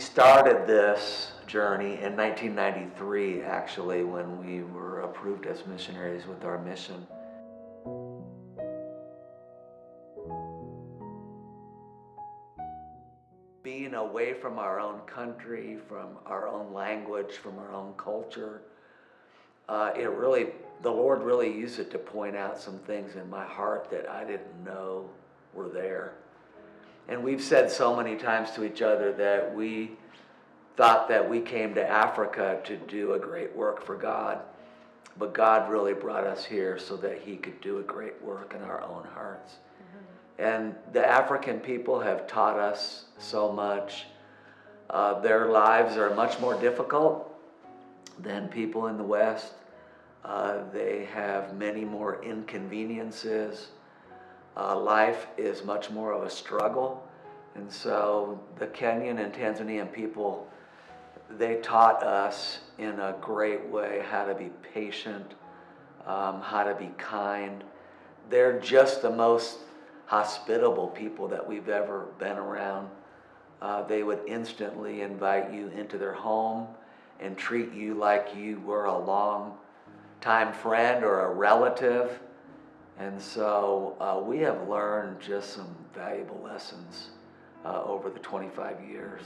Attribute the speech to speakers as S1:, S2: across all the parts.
S1: started this journey in 1993, actually, when we were approved as missionaries with our mission. Being away from our own country, from our own language, from our own culture, the Lord really used it to point out some things in my heart that I didn't know were there. And we've said so many times to each other that we thought that we came to Africa to do a great work for God, but God really brought us here so that He could do a great work in our own hearts. And the African people have taught us so much. Their lives are much more difficult than people in the West. They have many more inconveniences. Life is much more of a struggle. And so the Kenyan and Tanzanian people, they taught us in a great way how to be patient, how to be kind. They're just the most hospitable people that we've ever been around. They would instantly invite you into their home and treat you like you were a long-time friend or a relative. And so we have learned just some valuable lessons over the 25 years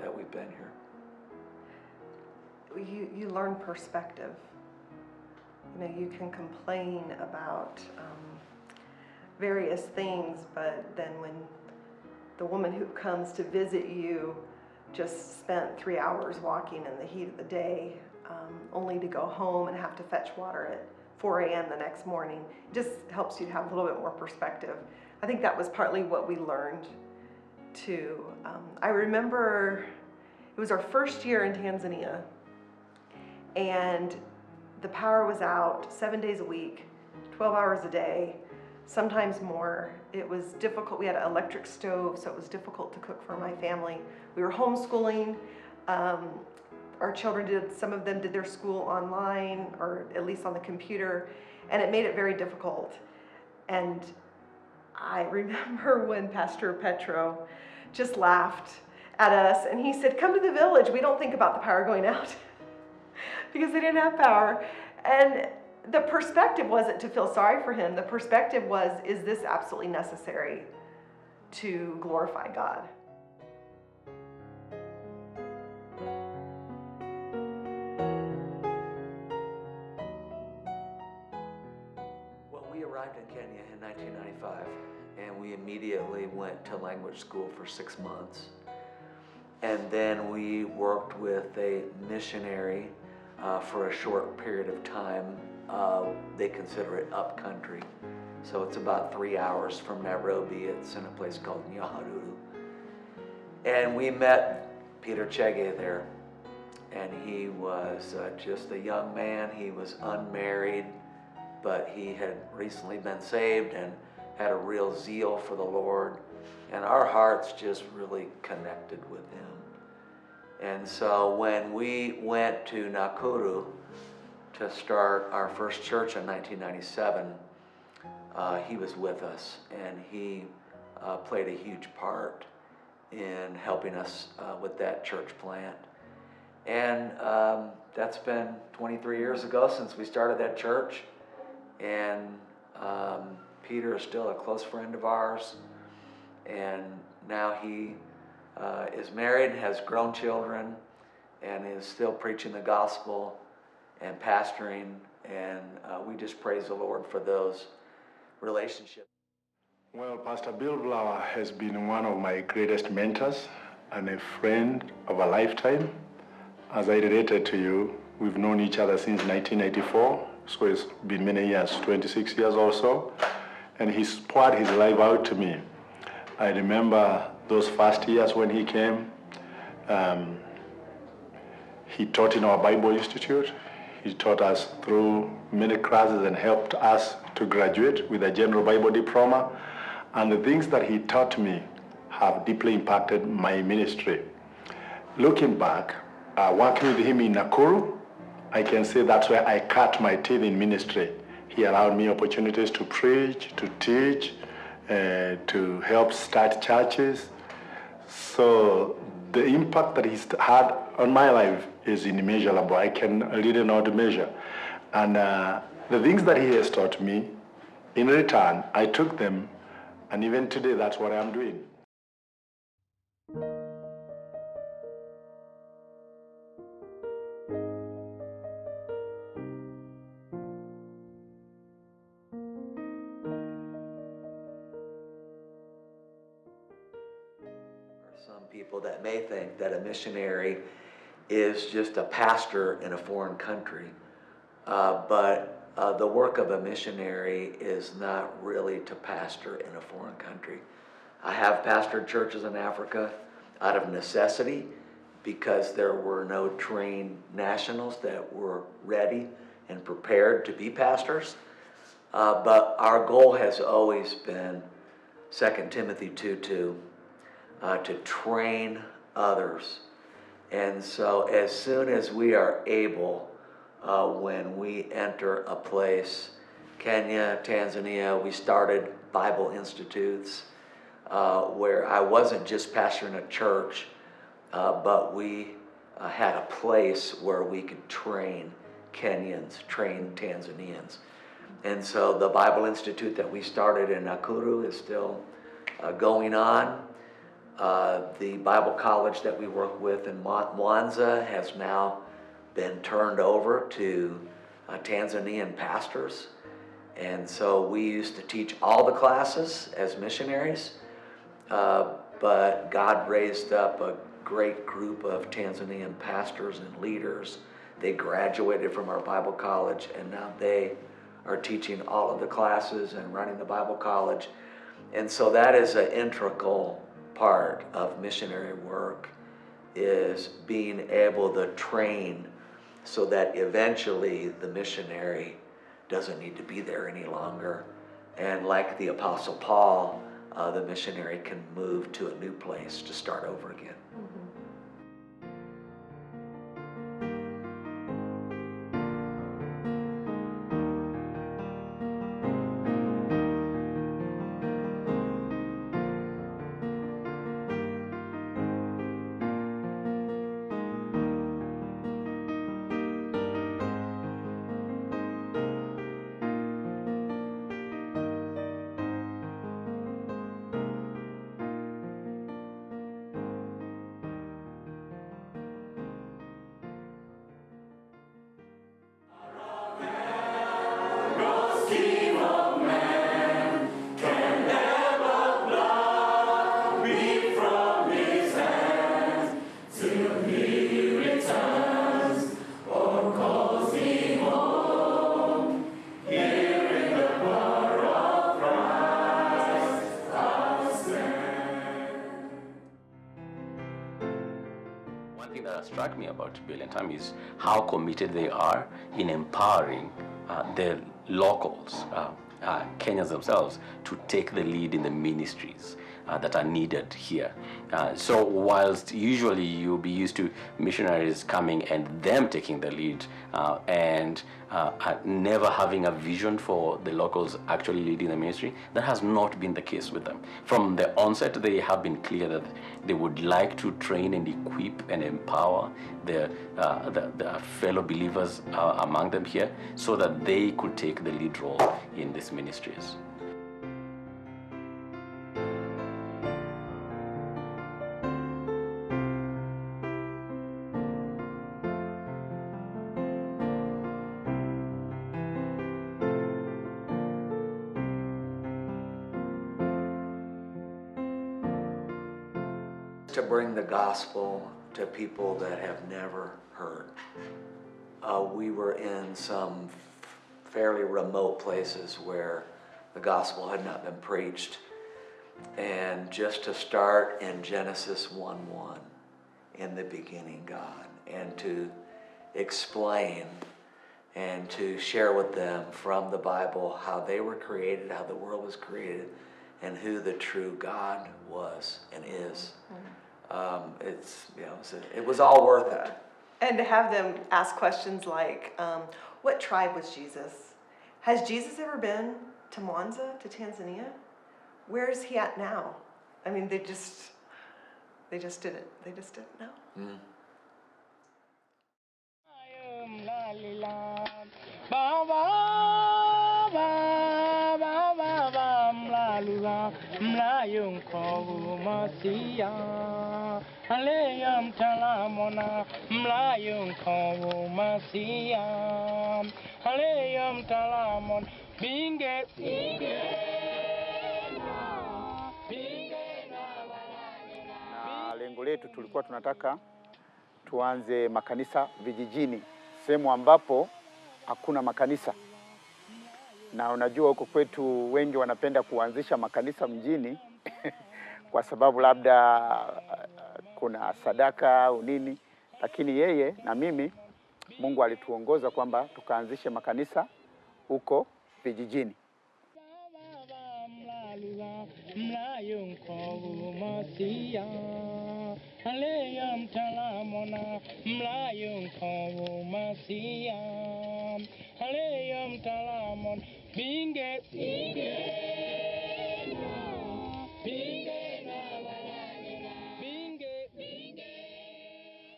S1: that we've been here.
S2: You learn perspective. You know, you can complain about various things, but then when the woman who comes to visit you just spent 3 hours walking in the heat of the day, only to go home and have to fetch water at 4 a.m. the next morning, it just helps you to have a little bit more perspective. I think that was partly what we learned too. I remember it was our first year in Tanzania, and the power was out 7 days a week, 12 hours a day, sometimes more. It was difficult. We had an electric stove, so it was difficult to cook for my family. We were homeschooling. Our children some of them did their school online, or at least on the computer, and it made it very difficult. And I remember when Pastor Petro just laughed at us, and he said, "Come to the village. We don't think about the power going out," because they didn't have power. And the perspective wasn't to feel sorry for him. The perspective was, is this absolutely necessary to glorify God?
S1: Well, we arrived in Kenya in 1995, and we immediately went to language school for 6 months. And then we worked with a missionary for a short period of time. They consider it upcountry. So it's about 3 hours from Nairobi. It's in a place called Nyahururu. And we met Peter Chege there. And he was just a young man. He was unmarried, but he had recently been saved and had a real zeal for the Lord. And our hearts just really connected with him. And so when we went to Nakuru to start our first church in 1997, he was with us, and he played a huge part in helping us with that church plant. And that's been 23 years ago since we started that church, and Peter is still a close friend of ours, and now he is married, has grown children, and is still preaching the gospel and pastoring, and we just praise the Lord for those relationships.
S3: Well, Pastor Bill Brouwer has been one of my greatest mentors and a friend of a lifetime. As I related to you, we've known each other since 1984, so it's been many years, 26 years or so, and he's poured his life out to me. I remember those first years when he came. He taught in our Bible Institute. He taught us through many classes and helped us to graduate with a general Bible diploma. And the things that he taught me have deeply impacted my ministry. Looking back, working with him in Nakuru, I can say that's where I cut my teeth in ministry. He allowed me opportunities to preach, to teach, to help start churches. So the impact that he's had on my life is immeasurable. I can really not measure. And the things that he has taught me, in return, I took them, and even today, that's what I'm doing.
S1: Some people that may think that a missionary is just a pastor in a foreign country, but the work of a missionary is not really to pastor in a foreign country. I have pastored churches in Africa out of necessity because there were no trained nationals that were ready and prepared to be pastors. But our goal has always been 2 Timothy 2:2. To train others. And so as soon as we are able, when we enter a place, Kenya, Tanzania, we started Bible Institutes, where I wasn't just pastoring a church, but we had a place where we could train Kenyans, train Tanzanians. And so the Bible Institute that we started in Nakuru is still going on. The Bible college that we work with in Mwanza has now been turned over to Tanzanian pastors. And so we used to teach all the classes as missionaries, but God raised up a great group of Tanzanian pastors and leaders. They graduated from our Bible college, and now they are teaching all of the classes and running the Bible college. And so that is an integral part of missionary work, is being able to train so that eventually the missionary doesn't need to be there any longer. And like the Apostle Paul, the missionary can move to a new place to start over again.
S2: Mm-hmm.
S4: One thing that struck me about Bill and Tam is how committed they are in empowering the locals, Kenyans themselves, to take the lead in the ministries that are needed here. So whilst usually you'll be used to missionaries coming and them taking the lead and never having a vision for the locals actually leading the ministry, that has not been the case with them. From the onset, they have been clear that they would like to train and equip and empower the fellow believers among them here so that they could take the lead role in these ministries.
S1: To bring the gospel to people that have never heard. We were in some fairly remote places where the gospel had not been preached. And just to start in Genesis 1:1, in the beginning God, and to explain and to share with them from the Bible how they were created, how the world was created, and who the true God was and is. It was all worth it.
S2: And to have them ask questions like, what tribe was Jesus? Has Jesus ever been to Mwanza, to Tanzania? Where is he at now? I mean, They just didn't know.
S1: Mm.
S5: Na lengo letu tulikuwa tunataka tuanze makanisa vijijini, sehemu ambapo hakuna makanisa. Na unajua huko kwetu wengi wanapenda kuanzisha makanisa mjini kwa sababu labda kuna sadaka au nini, lakini yeye na mimi Mungu alituongoza kwamba tukaanzishe makanisa huko vijijini.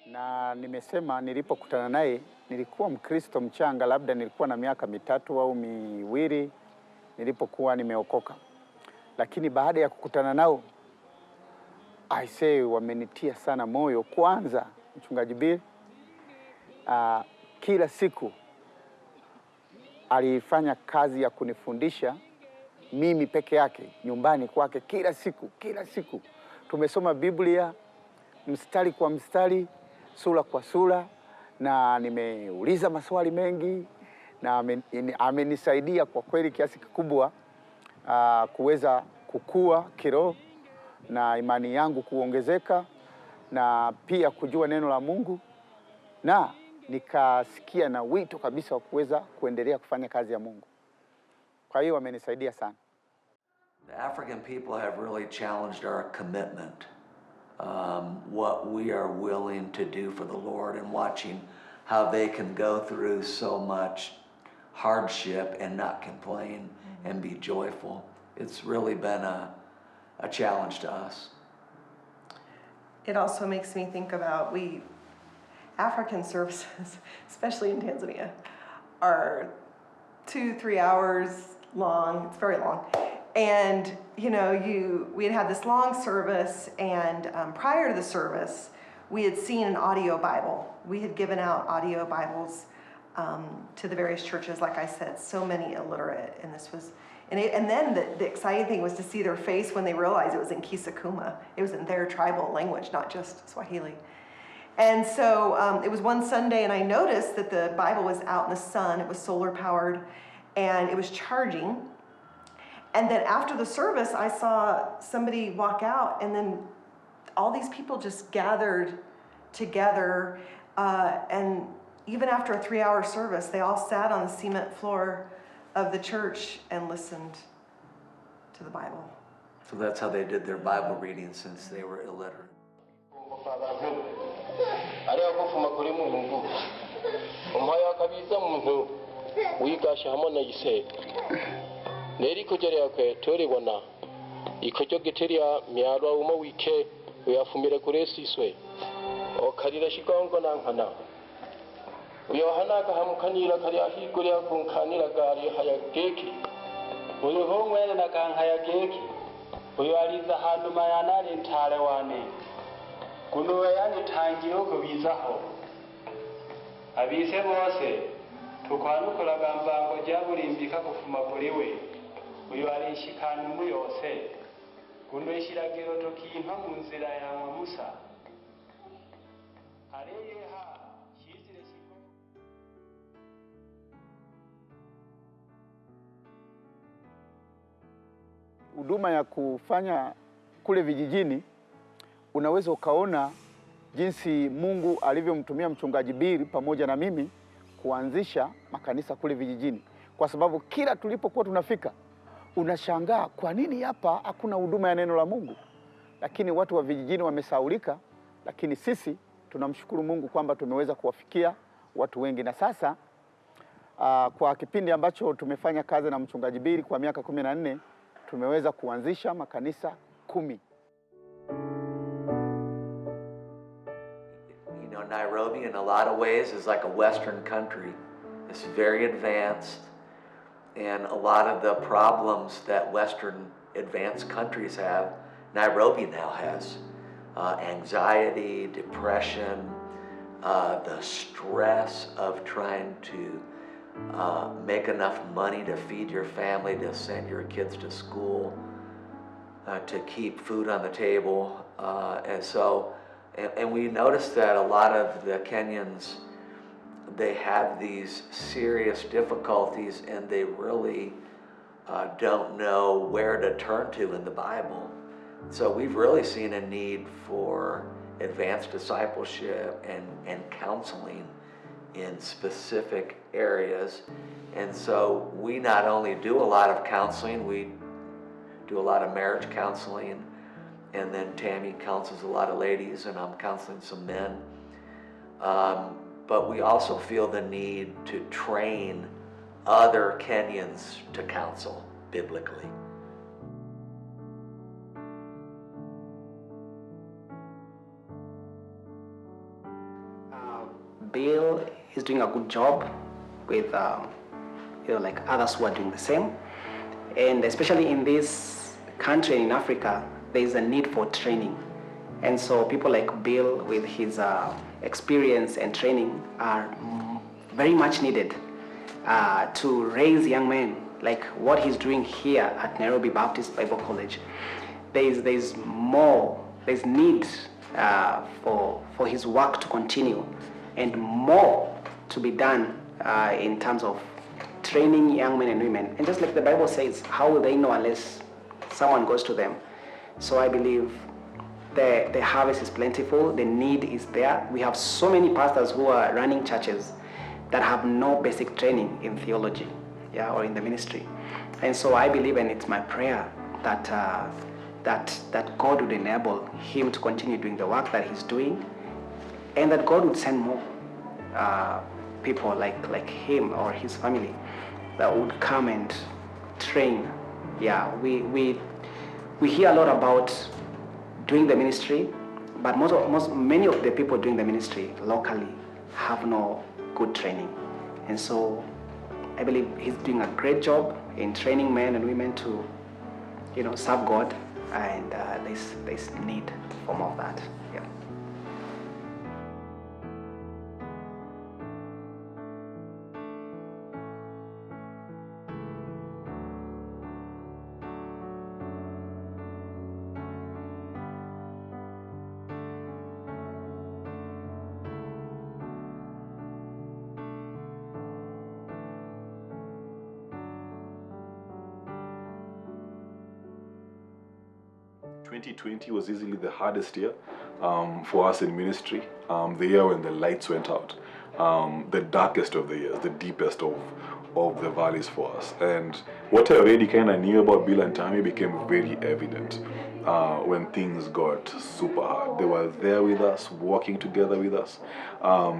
S5: Na nimesema nilipokutana naye nilikuwa Mkristo mchanga, labda nilikuwa na miaka 3 au 2 nilipokuwa nimeokoka. Lakini baada ya kukutana nao, wamenitia sana moyo. Kwanza Mchungaji Bill kila siku alifanya kazi ya kunifundisha mimi peke yake nyumbani kwake. Kila siku tumesoma Biblia mstari kwa mstari, sura kwa sura, na nimeuliza maswali mengi, na amenisaidia kwa kweli kiasi kikubwa kuweza kukua kiroho na imani yangu kuongezeka, na pia kujua neno la Mungu, na nikasikia na wito kabisa wa kuweza kuendelea kufanya kazi ya Mungu. Kwa hiyo amenisaidia sana.
S1: The African people have really challenged our commitment, what we are willing to do for the Lord, and watching how they can go through so much hardship and not complain and be joyful. It's really been a challenge to us.
S2: It also makes me think about African services, especially in Tanzania, are 2-3 hours long. It's very long. And we had this long service, and prior to the service, we had seen an audio Bible. We had given out audio Bibles to the various churches. Like I said, so many illiterate, and this was, and then the exciting thing was to see their face when they realized it was in Kisukuma. It was in their tribal language, not just Swahili. And so it was one Sunday, and I noticed that the Bible was out in the sun. It was solar powered, and it was charging. And then after the service, I saw somebody walk out, and then all these people just gathered together. And even after a 3-hour service, they all sat on the cement floor of the church and listened to the Bible.
S1: So that's how they did their Bible reading since they were illiterate.
S6: Neri kujerea kwe tori wana ikojo giteria miarwa uma wike uyafumire kuresi iswe okarira shikongo nankana uyohana kahamkanira kari ahigurya kunkanira gari hayageki uyu homwere na kankayageki uyu aliza handu mayanari ntare wane kuno yani tangiro ko bizaho abise bose tukwanukuraga mbango jaburimbika kufuma kuriwe uyu alishikana mu yose kuno ishiragiro tokimpa mu nzira ya Musa areyeha shizire shiko.
S5: Huduma ya kufanya kule vijijini, unaweza ukaona jinsi Mungu alivyomtumia Mchungaji Bill pamoja na mimi kuanzisha makanisa kule vijijini, kwa sababu kila tulipokuwa tunafika unashangaa kwa nini hapa hakuna huduma ya neno la Mungu. Lakini watu wa vijijini wamesaulika, lakini sisi tunamshukuru Mungu kwamba tumeweza kuwafikia watu wengi. Na sasa kwa kipindi ambacho tumefanya kazi na Mchungaji Bill kwa miaka 14, tumeweza kuanzisha makanisa 10.
S1: Nairobi in a lot of ways is like a Western country. It's very advanced, and a lot of the problems that Western advanced countries have, Nairobi now has. Anxiety, depression, the stress of trying to make enough money to feed your family, to send your kids to school, to keep food on the table. And we noticed that a lot of the Kenyans, they have these serious difficulties, and they really don't know where to turn to in the Bible. So we've really seen a need for advanced discipleship and counseling in specific areas. And so we not only do a lot of counseling, we do a lot of marriage counseling, and then Tammy counsels a lot of ladies, and I'm counseling some men. But we also feel the need to train other Kenyans to counsel biblically.
S7: Bill is doing a good job with, like others who are doing the same. And especially in this country in Africa, there is a need for training. And so people like Bill with his experience and training are very much needed to raise young men, like what he's doing here at Nairobi Baptist Bible College. There's need for his work to continue, and more to be done in terms of training young men and women. And just like the Bible says, how will they know unless someone goes to them? So I believe the harvest is plentiful, the need is there. We have so many pastors who are running churches that have no basic training in theology, or in the ministry. And so I believe, and it's my prayer, that God would enable him to continue doing the work that he's doing, and that God would send more people like him or his family that would come and train. We hear a lot about doing the ministry, but many of the people doing the ministry locally have no good training. And so I believe he's doing a great job in training men and women to, serve God, and there's need for more of that. Yeah.
S3: ...2020 was easily the hardest year for us in ministry. The year when the lights went out. The darkest of the years, the deepest of the valleys for us. And what I already kind of knew about Bill and Tammy became very evident when things got super hard. They were there with us, walking together with us.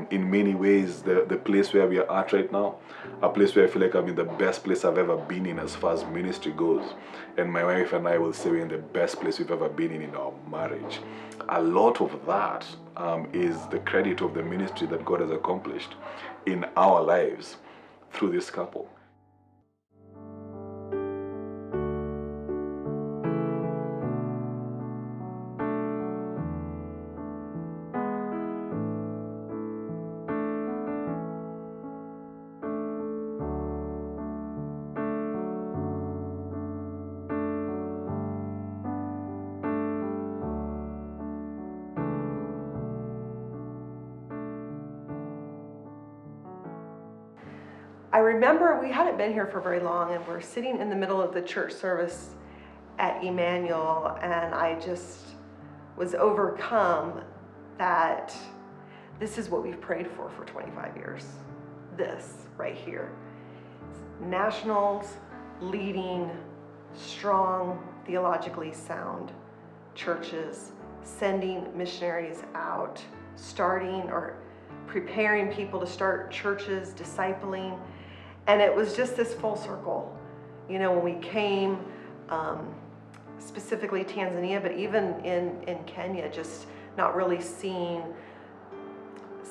S3: In many ways, the place where we are at right now, a place where I feel like I'm in the best place I've ever been in as far as ministry goes. And my wife and I will say we're in the best place we've ever been in our marriage. A lot of that is the credit of the ministry that God has accomplished in our lives through this couple.
S2: I remember we hadn't been here for very long, and we're sitting in the middle of the church service at Emmanuel, and I just was overcome that this is what we've prayed for 25 years. This right here. Nationals, leading, strong, theologically sound churches, sending missionaries out, starting or preparing people to start churches, discipling. And it was just this full circle. When we came, specifically Tanzania, but even in Kenya, just not really seeing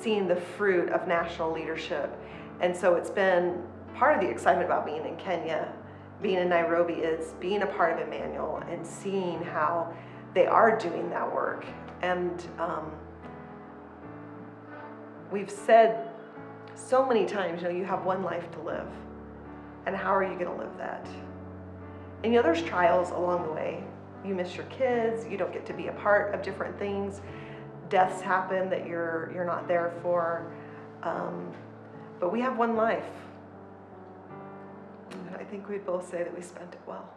S2: seeing the fruit of national leadership. And so it's been part of the excitement about being in Kenya, being in Nairobi, is being a part of Emmanuel and seeing how they are doing that work. And we've said so many times, you have one life to live, and how are you going to live that? And there's trials along the way. You miss your kids, you don't get to be a part of different things. Deaths happen that you're not there for. But we have one life. And I think we'd both say that we spent it well.